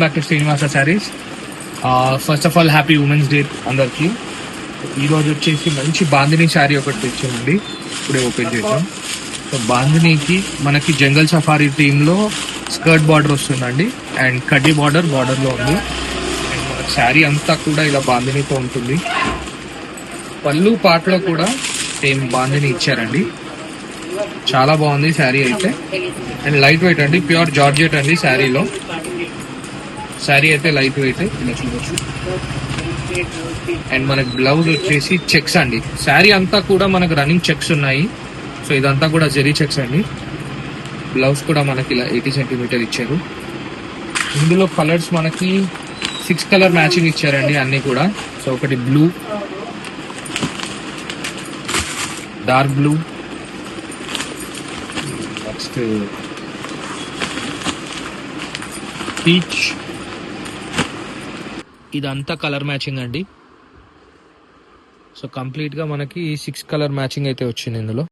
Back to Srinivasa saris. First of all happy women's day అందరికి. ఈ రోజు వచ్చేసి మంచి బాందిని శారీ ఒకటి తెచ్చామండి, ఇప్పుడే ఓపెన్ చేసాం. సో బాందినికి మనకి జంగల్ సఫారీ థీమ్ లో స్కర్ట్ బార్డర్ వస్తుందండి, అండ్ కడ్డీ బార్డర్ లో ఉంది. అండ్ మనకి శారీ అంతా కూడా ఇలా బాందినితో ఉంటుంది. పళ్ళు పాటలో కూడా సేమ్ బాందిని ఇచ్చారండి. చాలా బాగుంది శారీ అయితే, అండ్ లైట్ వెయిట్ అండి, ప్యూర్ జార్జెట్ అండి శారీలో. శారీ అయితే లైట్ వెయిట్ ఇలా చూడొచ్చు. అండ్ మనకి బ్లౌజ్ వచ్చేసి చెక్స్ అండి. శారీ అంతా కూడా మనకు రన్నింగ్ చెక్స్ ఉన్నాయి. సో ఇదంతా కూడా జెరీ చెక్స్ అండి. బ్లౌజ్ కూడా మనకి ఇలా 80 సెంటీమీటర్ ఇచ్చారు. ఇందులో కలర్స్ మనకి 6 కలర్ మ్యాచింగ్ ఇచ్చారండి అన్ని కూడా. సో ఒకటి blue, dark blue, next peach. ఇదంతా కలర్ మ్యాచింగ్ అండి. సో కంప్లీట్ గా మనకి 6 కలర్ మ్యాచింగ్ అయితే వచ్చింది ఇందులో.